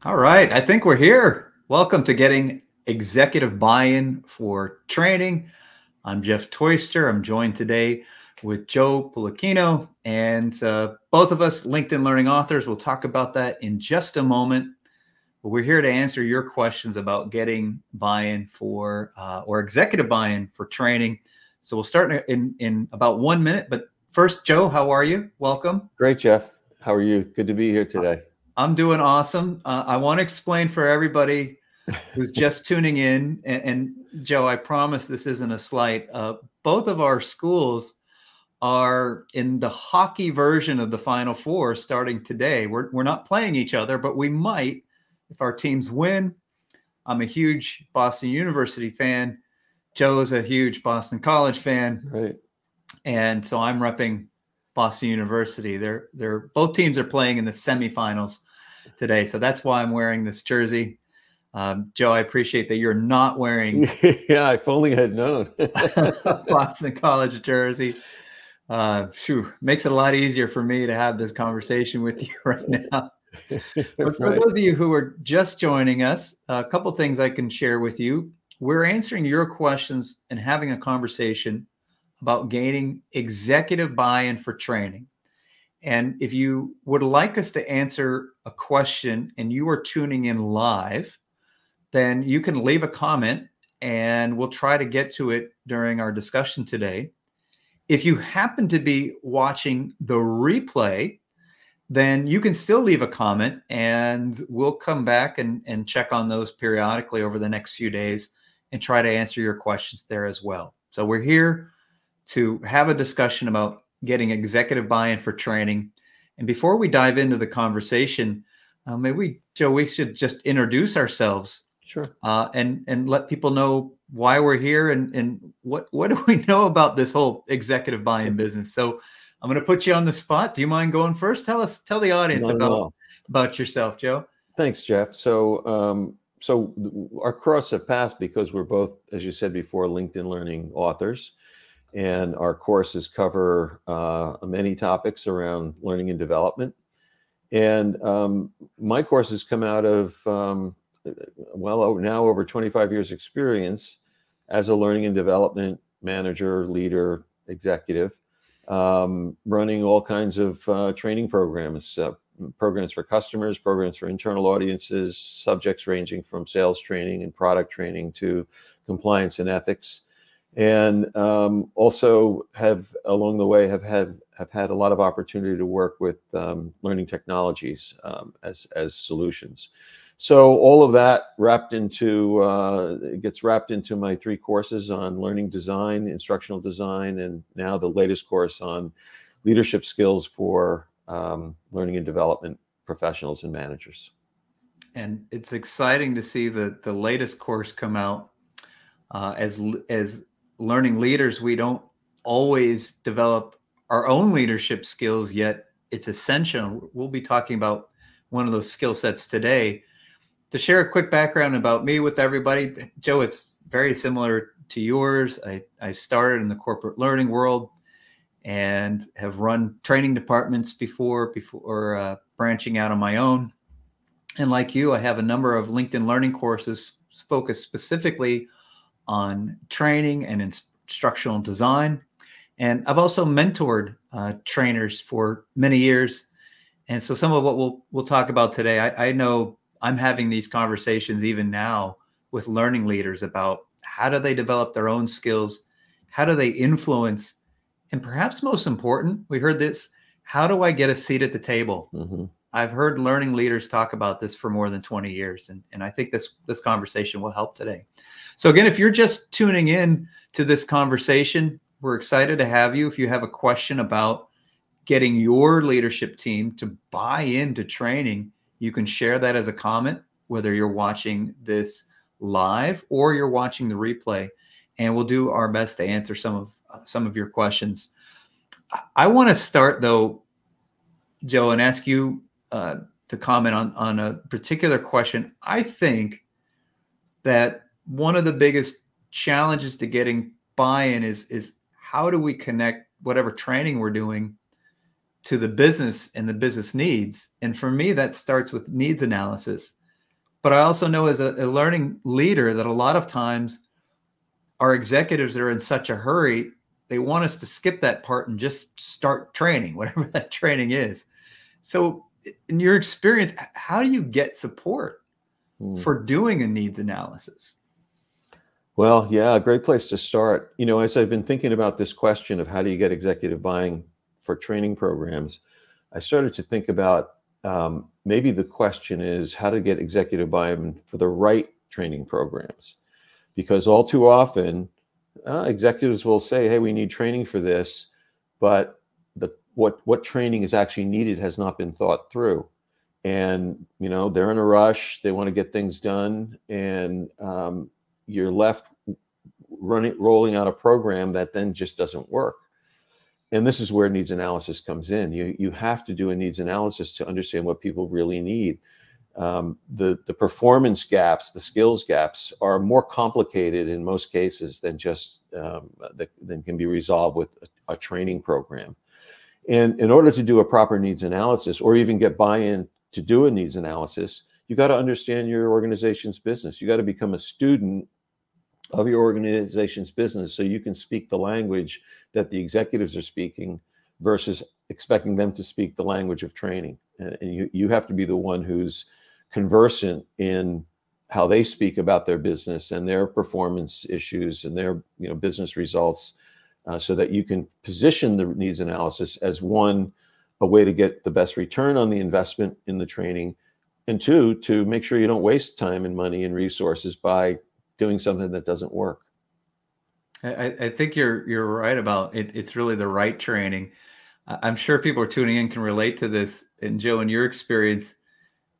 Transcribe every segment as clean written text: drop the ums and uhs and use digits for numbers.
All right, I think we're here. Welcome to Getting Executive Buy-in for Training. I'm Jeff Toister. I'm joined today with Joe Pulichino, and both of us LinkedIn Learning authors. We'll talk about that in just a moment. But we're here to answer your questions about getting buy-in for or executive buy-in for training. So we'll start in about 1 minute. But first, Joe, how are you? Welcome. Great, Jeff. How are you? Good to be here today. I'm doing awesome. I want to explain for everybody who's just tuning in, and Joe, I promise this isn't a slight. Both of our schools are in the hockey version of the Final Four starting today. We're not playing each other, but we might if our teams win. I'm a huge Boston University fan. Joe's a huge Boston College fan. Right. And so I'm repping Boston University. They're both teams are playing in the semifinals today. So that's why I'm wearing this jersey. Joe, I appreciate that you're not wearing Yeah, if only I had known. Boston College jersey. Makes it a lot easier for me to have this conversation with you right now. But for those of you who are just joining us, a couple things I can share with you. We're answering your questions and having a conversation about gaining executive buy-in for training. And if you would like us to answer a question and you are tuning in live, then you can leave a comment and we'll try to get to it during our discussion today. If you happen to be watching the replay, then you can still leave a comment and we'll come back and check on those periodically over the next few days and try to answer your questions there as well. So we're here to have a discussion about getting executive buy-in for training. And before we dive into the conversation, maybe, Joe, we should just introduce ourselves. Sure. And let people know why we're here and what do we know about this whole executive buy-in business. So I'm going to put you on the spot. Do you mind going first? Tell the audience about yourself, Joe. Thanks, Jeff. So our cross have passed because we're both, as you said before, LinkedIn Learning authors. And our courses cover many topics around learning and development. And my courses come out of, now over 25 years experience as a learning and development manager, leader, executive, running all kinds of training programs, programs for customers, programs for internal audiences, subjects ranging from sales training and product training to compliance and ethics. And also have along the way have had a lot of opportunity to work with learning technologies as solutions. So all of that gets wrapped into my 3 courses on learning design, instructional design, and now the latest course on leadership skills for learning and development professionals and managers. And it's exciting to see the latest course come out. As learning leaders, we don't always develop our own leadership skills, yet it's essential. We'll be talking about one of those skill sets today. To share a quick background about me with everybody, Joe, it's very similar to yours. I started in the corporate learning world and have run training departments before branching out on my own. And like you, I have a number of LinkedIn Learning courses focused specifically on training and instructional design. And I've also mentored trainers for many years. And so some of what we'll talk about today, I know I'm having these conversations even now with learning leaders about how do they develop their own skills? How do they influence? And perhaps most important, we heard this, how do I get a seat at the table? Mm-hmm. I've heard learning leaders talk about this for more than 20 years. And I think this conversation will help today. So again, if you're just tuning in to this conversation, we're excited to have you. If you have a question about getting your leadership team to buy into training, you can share that as a comment, whether you're watching this live or you're watching the replay, and we'll do our best to answer some of your questions. I want to start though, Joe, and ask you to comment on a particular question. I think that one of the biggest challenges to getting buy-in is how do we connect whatever training we're doing to the business and the business needs? And for me, that starts with needs analysis. But I also know as a learning leader that a lot of times our executives are in such a hurry, they want us to skip that part and just start training, whatever that training is. So in your experience, how do you get support for doing a needs analysis? Well, yeah, a great place to start. You know, as I've been thinking about this question of how do you get executive buy-in for training programs, I started to think about maybe the question is how to get executive buy-in for the right training programs. Because all too often, executives will say, hey, we need training for this, but what training is actually needed has not been thought through. And, you know, they're in a rush, they want to get things done, and you're left rolling out a program that then just doesn't work. And this is where needs analysis comes in. You have to do a needs analysis to understand what people really need. The performance gaps, the skills gaps are more complicated in most cases than just than can be resolved with a training program. And in order to do a proper needs analysis, or even get buy-in to do a needs analysis, you got to understand your organization's business. You got to become a student of your organization's business so you can speak the language that the executives are speaking versus expecting them to speak the language of training. And you have to be the one who's conversant in how they speak about their business and their performance issues and their business results, so that you can position the needs analysis as one, a way to get the best return on the investment in the training, and two, to make sure you don't waste time and money and resources by doing something that doesn't work. I think you're right about it. It's really the right training. I'm sure people are tuning in can relate to this. And Joe, in your experience,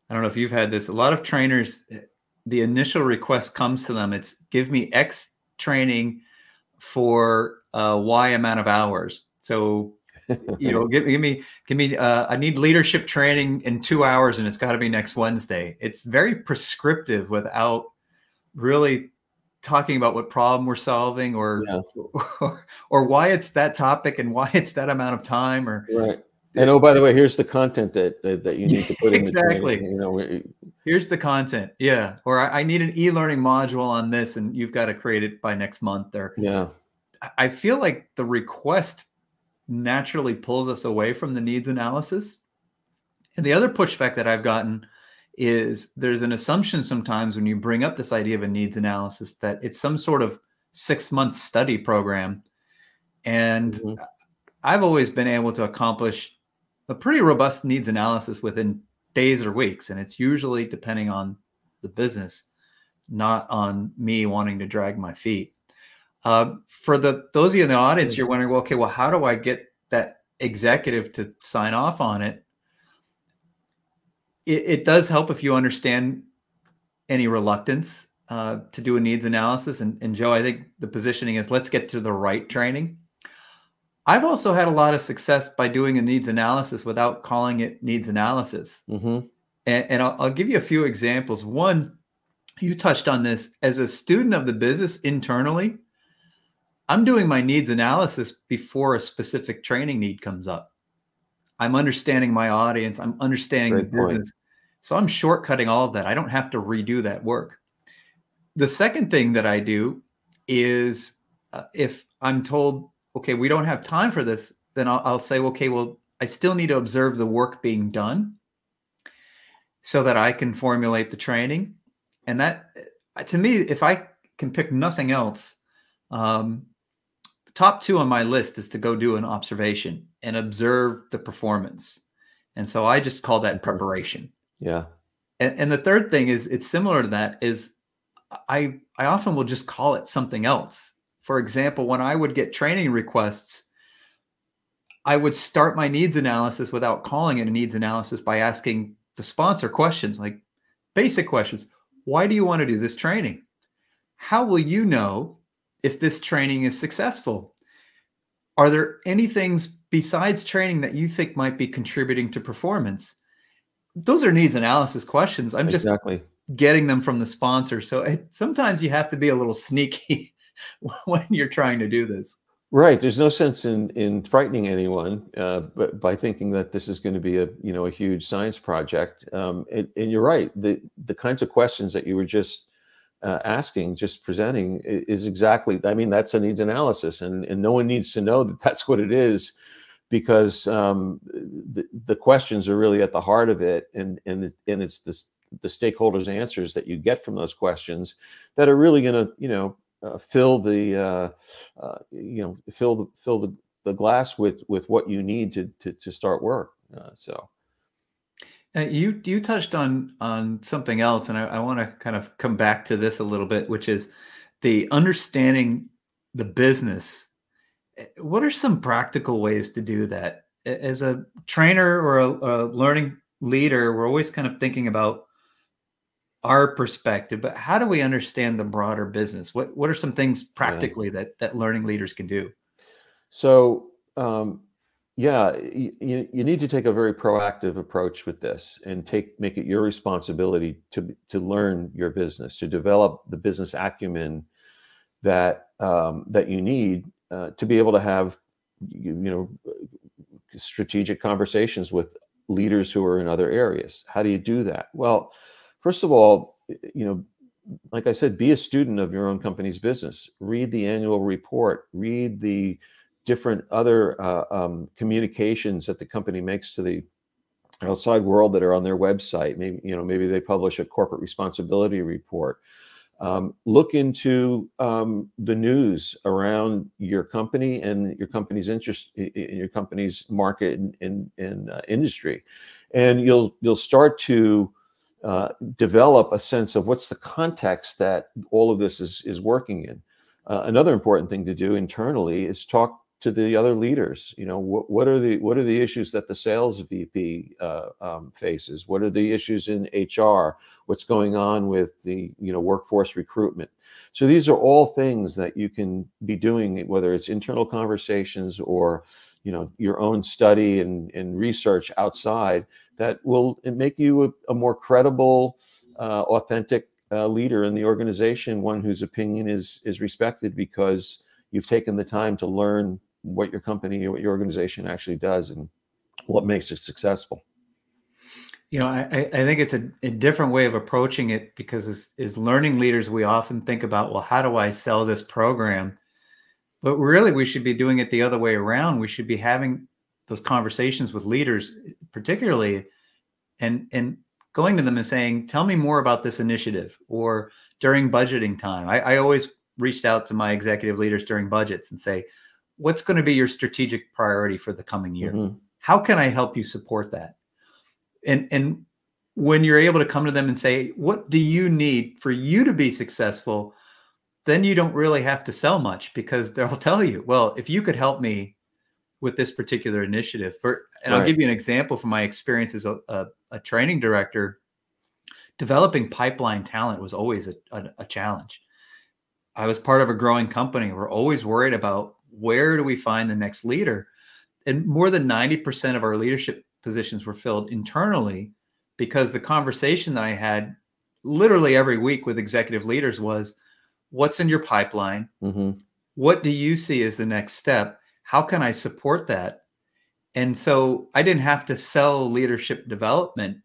I don't know if you've had this. A lot of trainers, the initial request comes to them. It's give me X training for Y amount of hours. So, give me. I need leadership training in 2 hours, and it's got to be next Wednesday. It's very prescriptive without really talking about what problem we're solving, or why it's that topic and why it's that amount of time. Or right. And oh, by the way, here's the content that you need to put in exactly. The training. Here's the content. Yeah. Or I need an e-learning module on this, and you've got to create it by next month. Or I feel like the request naturally pulls us away from the needs analysis. And the other pushback that I've gotten is there's an assumption sometimes when you bring up this idea of a needs analysis that it's some sort of 6-month study program. And I've always been able to accomplish a pretty robust needs analysis within days or weeks. And it's usually depending on the business, not on me wanting to drag my feet. For those of you in the audience, you're wondering, well, okay, well, how do I get that executive to sign off on it? It does help if you understand any reluctance to do a needs analysis. And Joe, I think the positioning is let's get to the right training. I've also had a lot of success by doing a needs analysis without calling it needs analysis. And I'll give you a few examples. One, you touched on this. As a student of the business internally, I'm doing my needs analysis before a specific training need comes up. I'm understanding my audience. I'm understanding the business. So I'm shortcutting all of that. I don't have to redo that work. The second thing that I do is if I'm told, okay, we don't have time for this, then I'll say, okay, well, I still need to observe the work being done so that I can formulate the training. And that, to me, if I can pick nothing else, top 2 on my list is to go do an observation and observe the performance. And so I just call that preparation. Yeah. And the third thing is, it's similar to that, is I often will just call it something else. For example, when I would get training requests, I would start my needs analysis without calling it a needs analysis by asking the sponsor questions, like basic questions. Why do you want to do this training? How will you know if this training is successful? Are there any things besides training that you think might be contributing to performance? Those are needs analysis questions. I'm just getting them from the sponsor. So sometimes you have to be a little sneaky when you're trying to do this. Right. There's no sense in frightening anyone, but by thinking that this is going to be a huge science project. And you're right. The kinds of questions that you were just asking, just presenting, is exactly. I mean, that's a needs analysis, and no one needs to know that that's what it is, because the questions are really at the heart of it, and it's the stakeholders' answers that you get from those questions that are really going to fill the the glass with what you need to start work. So You touched on something else, and I want to kind of come back to this a little bit, which is the understanding the business. What are some practical ways to do that? As a trainer or a learning leader, we're always kind of thinking about our perspective, but how do we understand the broader business? What are some things yeah. practically that learning leaders can do? So yeah, you need to take a very proactive approach with this, and make it your responsibility to learn your business, to develop the business acumen that you need to be able to have strategic conversations with leaders who are in other areas. How do you do that? Well, first of all, like I said, be a student of your own company's business. Read the annual report. Read the different other communications that the company makes to the outside world that are on their website. Maybe they publish a corporate responsibility report. Look into the news around your company and your company's interest in your company's market and industry, and you'll start to develop a sense of what's the context that all of this is working in. Another important thing to do internally is talk to the other leaders. What are the issues that the sales VP faces? What are the issues in HR? What's going on with the workforce recruitment? So these are all things that you can be doing, whether it's internal conversations or your own study and research outside, that will make you a more credible, authentic leader in the organization, one whose opinion is respected because you've taken the time to learn what your company, what your organization actually does, and what makes it successful. I think it's a different way of approaching it, because as learning leaders, we often think about, well, how do I sell this program? But really, we should be doing it the other way around. We should be having those conversations with leaders, particularly, and going to them and saying, tell me more about this initiative. Or during budgeting time, I always reached out to my executive leaders during budgets and say, what's going to be your strategic priority for the coming year? Mm-hmm. How can I help you support that? And when you're able to come to them and say, what do you need for you to be successful? Then you don't really have to sell much, because they'll tell you, well, if you could help me with this particular initiative. And I'll give you an example from my experience as a training director. Developing pipeline talent was always a challenge. I was part of a growing company. We're always worried about, where do we find the next leader? And more than 90% of our leadership positions were filled internally, because the conversation that I had literally every week with executive leaders was, what's in your pipeline? Mm-hmm. What do you see as the next step? How can I support that? And so I didn't have to sell leadership development.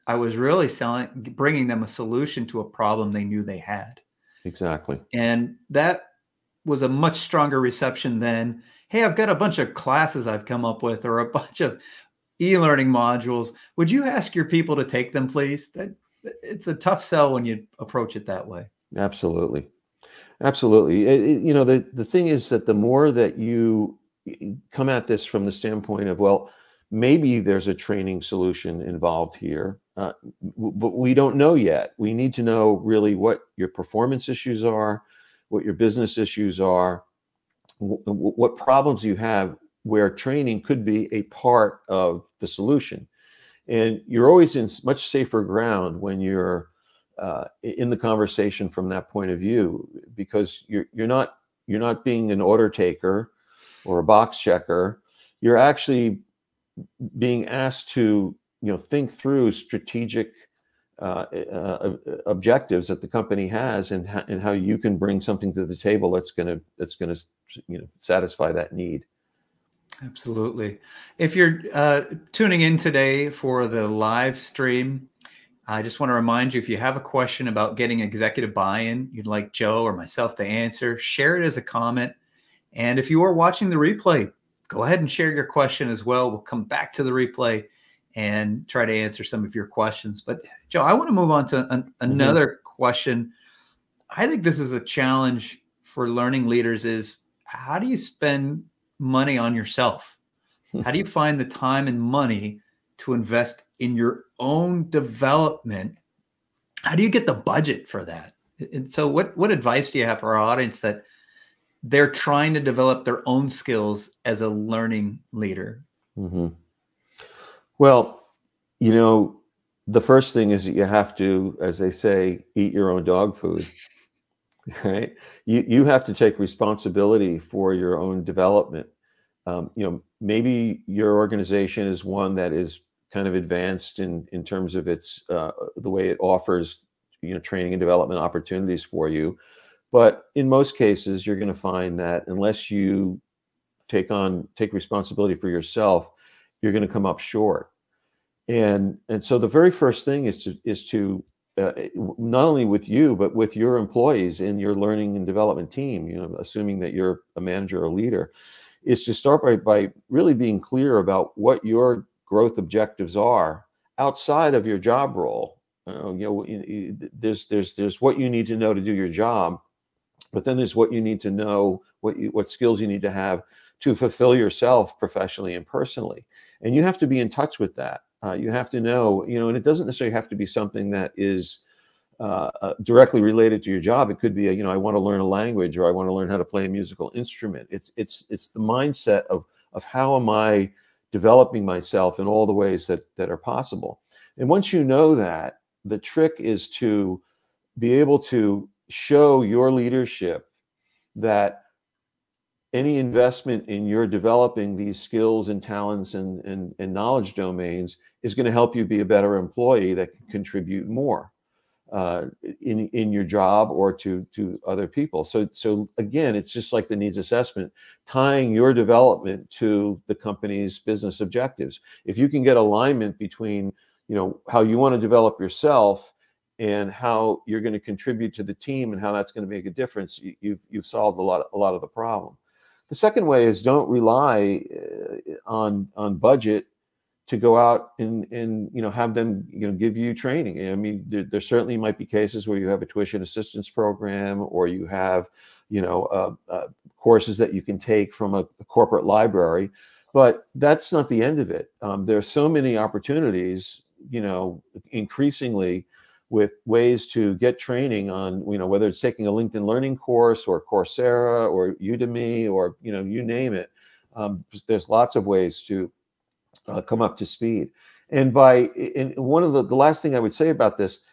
I was really bringing them a solution to a problem they knew they had. Exactly. And that was a much stronger reception than, hey, I've got a bunch of classes I've come up with, or a bunch of e-learning modules. Would you ask your people to take them, please? It's a tough sell when you approach it that way. Absolutely. Absolutely. The thing is that the more that you come at this from the standpoint of, well, maybe there's a training solution involved here, but we don't know yet. We need to know really what your performance issues are, what your business issues are, what problems you have, where training could be a part of the solution. And you're always in much safer ground when you're in the conversation from that point of view, because you're not being an order taker or a box checker. You're actually being asked to think through strategic objectives that the company has, and how you can bring something to the table that's going to satisfy that need. Absolutely. If you're tuning in today for the live stream, I just want to remind you, if you have a question about getting executive buy-in you'd like Joe or myself to answer, share it as a comment. And if you are watching the replay, go ahead and share your question as well. We'll come back to the replay and try to answer some of your questions. But Joe, I want to move on to another question. I think this is a challenge for learning leaders: is how do you spend money on yourself? How do you find the time and money to invest in your own development? How do you get the budget for that? And so what advice do you have for our audience that they're trying to develop their own skills as a learning leader? Well, the first thing is that you have to, as they say, eat your own dog food, right? You have to take responsibility for your own development. Maybe your organization is one that is kind of advanced in terms of its the way it offers training and development opportunities for you. But in most cases, you're going to find that unless you take responsibility for yourself, you're going to come up short. And so the very first thing is to not only with you, but with your employees in your learning and development team, assuming that you're a manager or leader, is to start by really being clear about what your growth objectives are outside of your job role. There's what you need to know to do your job, but then there's what you need to know, what skills you need to have to fulfill yourself professionally and personally. And you have to be in touch with that. You have to know, and it doesn't necessarily have to be something that is directly related to your job. It could be, I want to learn a language, or I want to learn how to play a musical instrument. It's the mindset of how am I developing myself in all the ways that are possible. And once you know that, the trick is to be able to show your leadership that any investment in your developing these skills and talents and knowledge domains is going to help you be a better employee that can contribute more in your job or to other people. So again, it's just like the needs assessment, tying your development to the company's business objectives. If you can get alignment between how you want to develop yourself and how you're going to contribute to the team and how that's going to make a difference, you've solved a lot of the problem. The second way is don't rely on budget to go out and have them give you training. I mean, there certainly might be cases where you have a tuition assistance program, or you have courses that you can take from a corporate library, but that's not the end of it. There are so many opportunities, increasingly, with ways to get training on, whether it's taking a LinkedIn Learning course or Coursera or Udemy or, you name it. There's lots of ways to come up to speed. And one of the last thing I would say about this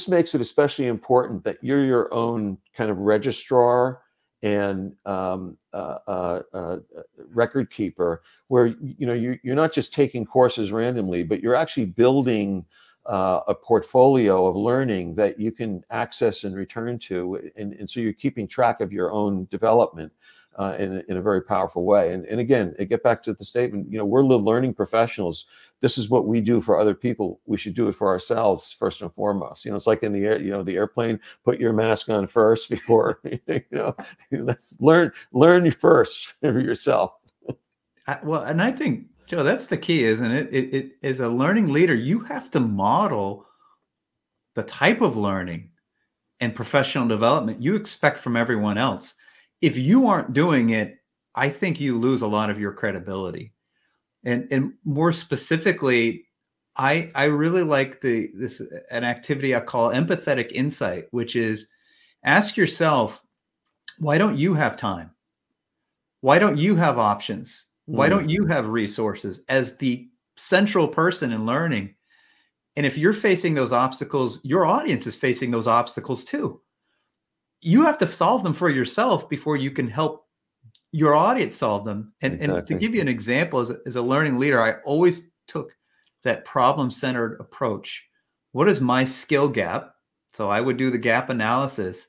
makes it especially important that you're your own kind of registrar and record keeper, where, you're not just taking courses randomly, but you're actually building a portfolio of learning that you can access and return to. And so you're keeping track of your own development in a very powerful way. And again, I get back to the statement, we're learning professionals. This is what we do for other people. We should do it for ourselves first and foremost. It's like in the air, the airplane, put your mask on first before, let's learn first for yourself. Well, and I think, Joe, that's the key, isn't it? It as a learning leader, you have to model the type of learning and professional development you expect from everyone else. If you aren't doing it, I think you lose a lot of your credibility. And more specifically, I really like an activity I call empathetic insight, which is ask yourself, why don't you have time? Why don't you have options? Why don't you have resources as the central person in learning? And if you're facing those obstacles, your audience is facing those obstacles too. You have to solve them for yourself before you can help your audience solve them. And, Exactly. And to give you an example, as a learning leader, I always took that problem-centered approach what is my skill gap? So I would do the gap analysis.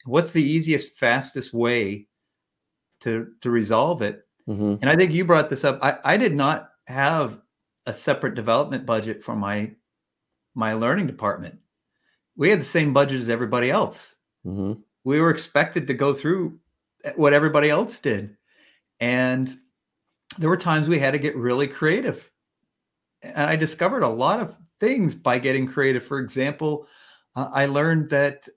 What's the easiest, fastest way to resolve it? Mm-hmm. And I think you brought this up. I did not have a separate development budget for my learning department. We had the same budget as everybody else. Mm-hmm. We were expected to go through what everybody else did. And there were times we had to get really creative. And I discovered a lot of things by getting creative. For example, I learned that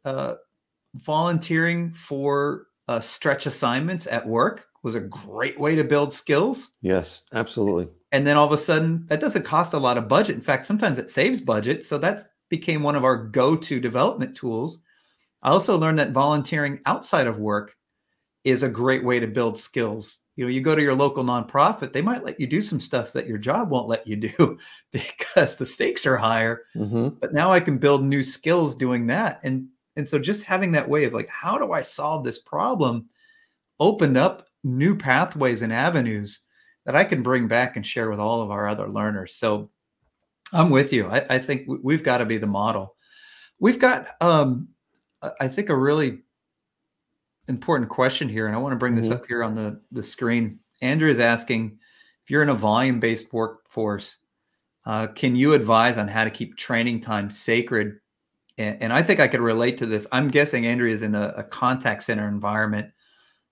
volunteering for stretch assignments at work was a great way to build skills. Yes, absolutely. And then all of a sudden, that doesn't cost a lot of budget. In fact, sometimes it saves budget. So that became one of our go-to development tools. I also learned that volunteering outside of work is a great way to build skills. You know, you go to your local nonprofit, they might let you do some stuff that your job won't let you do because the stakes are higher. Mm-hmm. But now I can build new skills doing that. And so just having that way of like, how do I solve this problem opened up new pathways and avenues that I can bring back and share with all of our other learners. So I'm with you. I think we've got to be the model. We've got, I think, a really important question here, and I want to bring this up here on the screen. Andrew is asking, if you're in a volume-based workforce, can you advise on how to keep training time sacred? And I think I could relate to this. I'm guessing Andrea is in a contact center environment.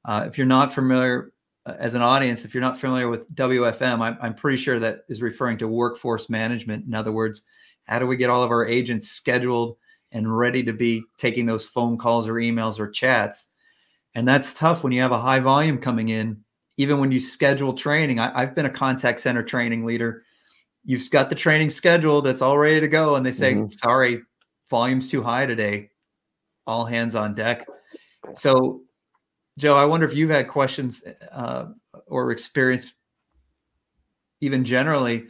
If you're not familiar, as an audience, if you're not familiar with WFM, I'm pretty sure that is referring to workforce management. In other words, how do we get all of our agents scheduled and ready to be taking those phone calls or emails or chats? And that's tough when you have a high volume coming in. Even when you schedule training, I've been a contact center training leader. You've got the training scheduled, it's all ready to go. And they say, sorry, volume's too high today. All hands on deck. So, Joe, I wonder if you've had questions or experience, even generally,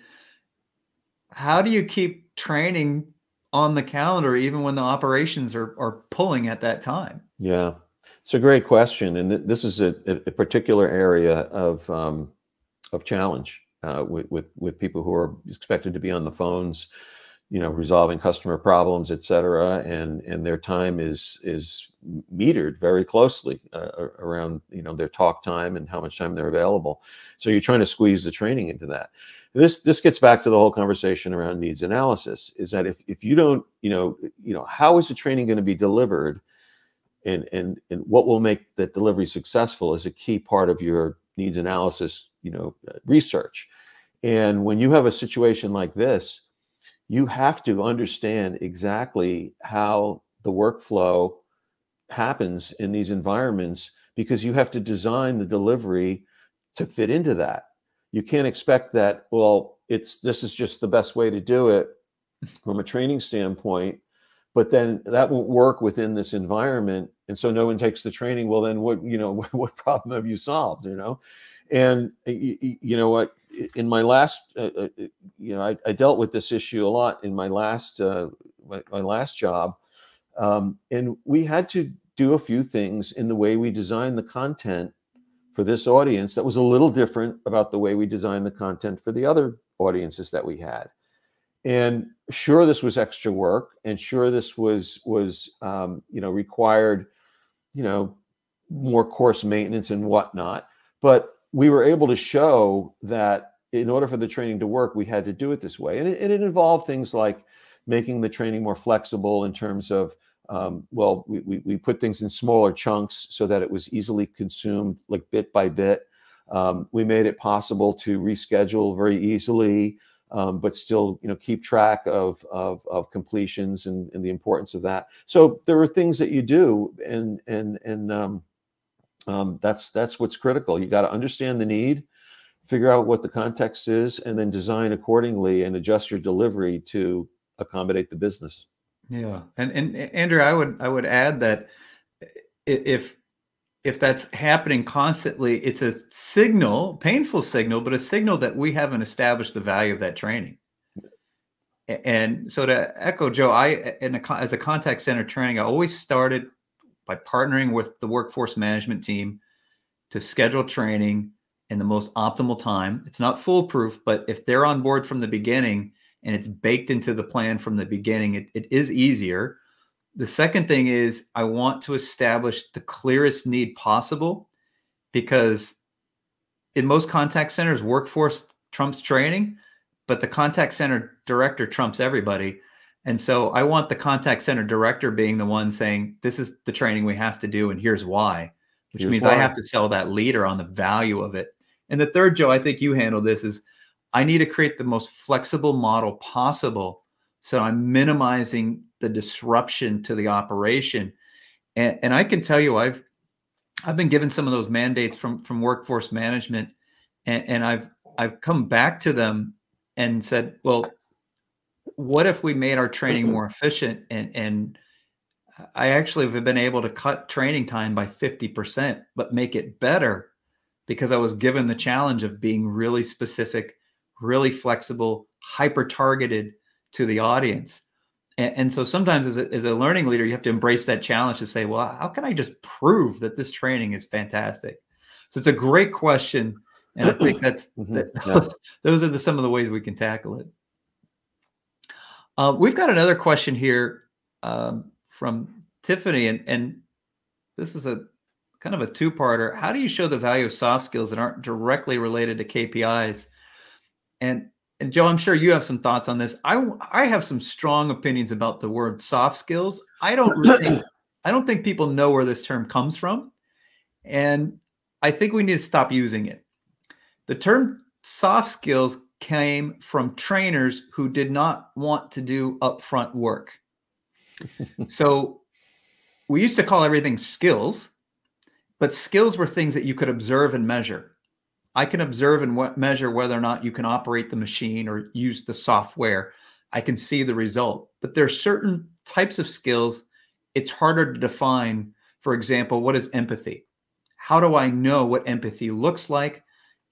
how do you keep training on the calendar even when the operations are pulling at that time? Yeah, it's a great question, and this is a particular area of challenge with people who are expected to be on the phones, you know, resolving customer problems, et cetera, and their time is metered very closely around, you know, their talk time and how much time they're available. So you're trying to squeeze the training into that. This gets back to the whole conversation around needs analysis, is that if you don't, you know, how is the training going to be delivered, and what will make that delivery successful is a key part of your needs analysis, you know, research. And when you have a situation like this, you have to understand exactly how the workflow happens in these environments, because you have to design the delivery to fit into that. You can't expect that, well, this is just the best way to do it from a training standpoint, but then that won't work within this environment. And so no one takes the training. Well, then what problem have you solved, you know? And you know what, in my last, I dealt with this issue a lot in my last, my last job. And we had to do a few things in the way we designed the content for this audience that was a little different about the way we designed the content for the other audiences that we had. And sure, this was extra work, and sure, this was required, more course maintenance and whatnot. But we were able to show that in order for the training to work, we had to do it this way. And it involved things like making the training more flexible in terms of, we put things in smaller chunks so that it was easily consumed, like bit by bit. We made it possible to reschedule very easily, but still, keep track of completions and the importance of that. So there are things that you do, and that's what's critical. You got to understand the need, figure out what the context is, and then design accordingly and adjust your delivery to accommodate the business. Yeah, and Andrew, I would add that if that's happening constantly, it's a signal, painful signal, but a signal that we haven't established the value of that training. And so to echo Joe, as a contact center training, I always started by partnering with the workforce management team to schedule training in the most optimal time. It's not foolproof, but if they're on board from the beginning, and it's baked into the plan from the beginning, it is easier. The second thing is I want to establish the clearest need possible, because in most contact centers, workforce trumps training, but the contact center director trumps everybody. And so I want the contact center director being the one saying, this is the training we have to do, and here's why, which means I have to sell that leader on the value of it. And the third, Joe, I think you handled this, is I need to create the most flexible model possible, so I'm minimizing the disruption to the operation. And I can tell you, I've been given some of those mandates from workforce management, and I've come back to them and said, well, what if we made our training more efficient? And I actually have been able to cut training time by 50%, but make it better, because I was given the challenge of being really specific, really flexible, hyper targeted to the audience. And so sometimes as a learning leader, you have to embrace that challenge to say, well, how can I just prove that this training is fantastic? So it's a great question. And I think that's those are some of the ways we can tackle it. We've got another question here from Tiffany, and this is a kind of a two-parter. How do you show the value of soft skills that aren't directly related to KPIs? And Joe, I'm sure you have some thoughts on this. I have some strong opinions about the word soft skills. I don't think people know where this term comes from, and I think we need to stop using it. The term soft skills came from trainers who did not want to do upfront work. So we used to call everything skills, but skills were things that you could observe and measure. I can observe and measure whether or not you can operate the machine or use the software. I can see the result. But there are certain types of skills it's harder to define. For example, what is empathy? How do I know what empathy looks like?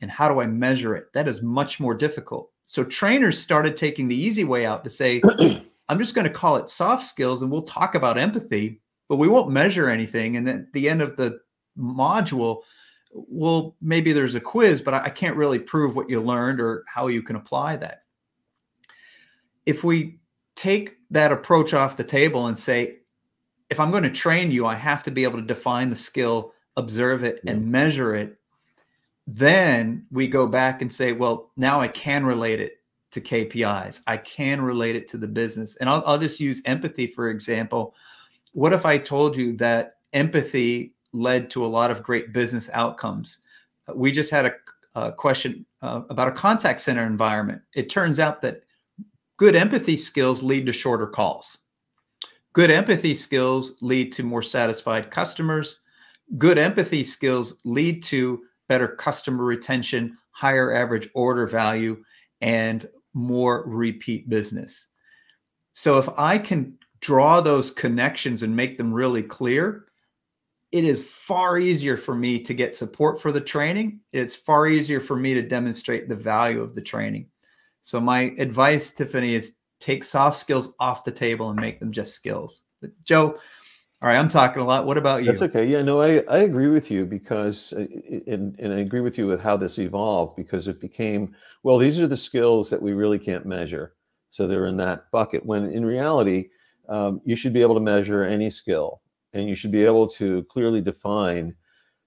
And how do I measure it? That is much more difficult. So trainers started taking the easy way out to say, I'm just going to call it soft skills and we'll talk about empathy, but we won't measure anything. And at the end of the module, well, maybe there's a quiz, but I can't really prove what you learned or how you can apply that. If we take that approach off the table and say, if I'm going to train you, I have to be able to define the skill, observe it, and measure it. Then we go back and say, well, now I can relate it to KPIs. I can relate it to the business. And I'll just use empathy, for example. What if I told you that empathy led to a lot of great business outcomes? We just had a question about a contact center environment. It turns out that good empathy skills lead to shorter calls. Good empathy skills lead to more satisfied customers. Good empathy skills lead to better customer retention, higher average order value, and more repeat business. So if I can draw those connections and make them really clear, it is far easier for me to get support for the training. It's far easier for me to demonstrate the value of the training. So my advice, Tiffany, is take soft skills off the table and make them just skills. But Joe, all right, I'm talking a lot. What about you? That's okay. Yeah, no, I agree with you because, and I agree with you with how this evolved, because it became, well, these are the skills that we really can't measure. So they're in that bucket, when in reality, you should be able to measure any skill, and you should be able to clearly define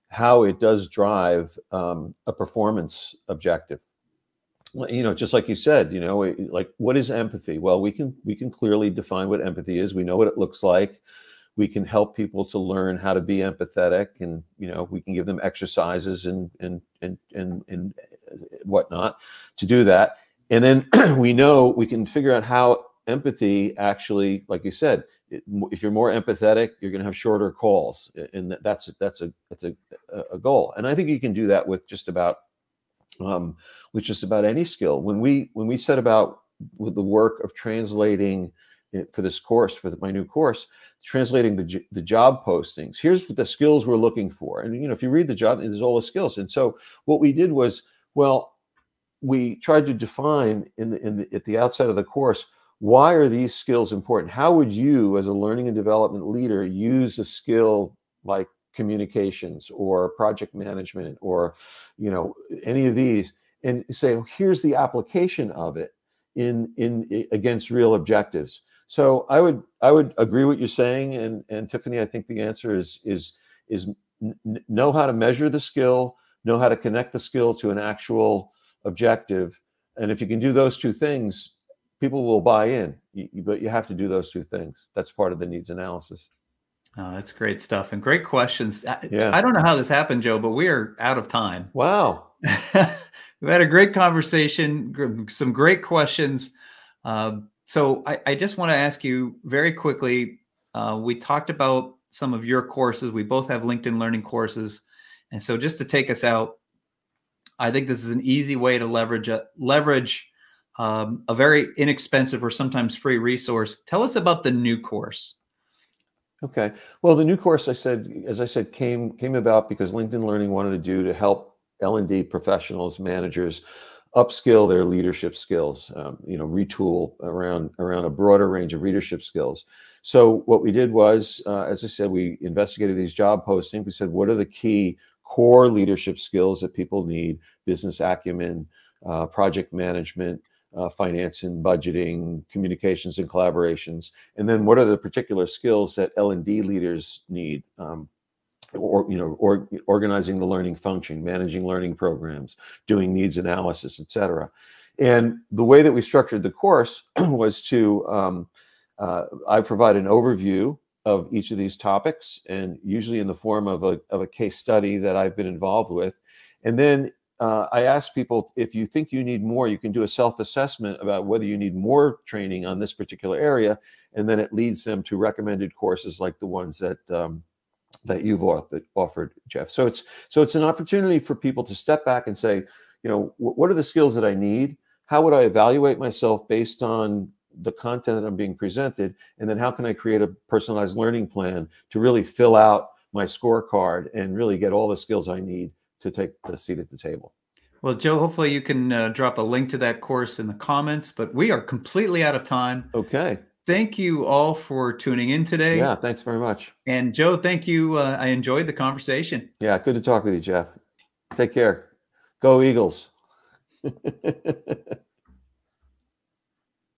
how it does drive a performance objective. You know, just like you said, you know, like, what is empathy? Well, we can clearly define what empathy is. We know what it looks like. We can help people to learn how to be empathetic, and, you know, we can give them exercises and whatnot to do that. And then we know we can figure out how empathy actually, like you said, if you're more empathetic, you're going to have shorter calls, and that's a goal. And I think you can do that with just about any skill. When we set about with the work of translating for this course, for my new course, translating the job postings, here's what the skills we're looking for. And, you know, if you read the job, there's all the skills. And so what we did was, well, we tried to define at the outset of the course, why are these skills important? How would you, as a learning and development leader, use a skill like communications or project management, or, you know, any of these, and say, oh, here's the application of it. against real objectives. So I would agree with you saying, and Tiffany, I think the answer is know how to measure the skill, know how to connect the skill to an actual objective, and if you can do those two things, people will buy in. But you have to do those two things. That's part of the needs analysis. Oh, that's great stuff and great questions. Yeah. I don't know how this happened, Joe, but we are out of time. Wow. We've had a great conversation, some great questions. So I just want to ask you very quickly. We talked about some of your courses. We both have LinkedIn Learning courses. And so just to take us out, I think this is an easy way to leverage a very inexpensive or sometimes free resource. Tell us about the new course. Okay. Well, the new course, as I said, came about because LinkedIn Learning wanted to do to help L&D professionals, managers, upskill their leadership skills, retool around a broader range of leadership skills. So what we did was, as I said, we investigated these job postings. We said, what are the key core leadership skills that people need? Business acumen, project management, finance and budgeting, communications and collaborations, and then what are the particular skills that L&D leaders need, or organizing the learning function, managing learning programs, doing needs analysis, et cetera. And the way that we structured the course was to I provide an overview of each of these topics, and usually in the form of a case study that I've been involved with, and then I ask people, if you think you need more, you can do a self-assessment about whether you need more training on this particular area, and then it leads them to recommended courses like the ones that you've offered, Jeff. So it's an opportunity for people to step back and say, what are the skills that I need? How would I evaluate myself based on the content that I'm being presented? And then how can I create a personalized learning plan to really fill out my scorecard and really get all the skills I need to take the seat at the table? Well, Joe, hopefully you can drop a link to that course in the comments, but we are completely out of time. Okay. Thank you all for tuning in today. Yeah, thanks very much. And Joe, thank you. I enjoyed the conversation. Yeah, good to talk with you, Jeff. Take care. Go Eagles.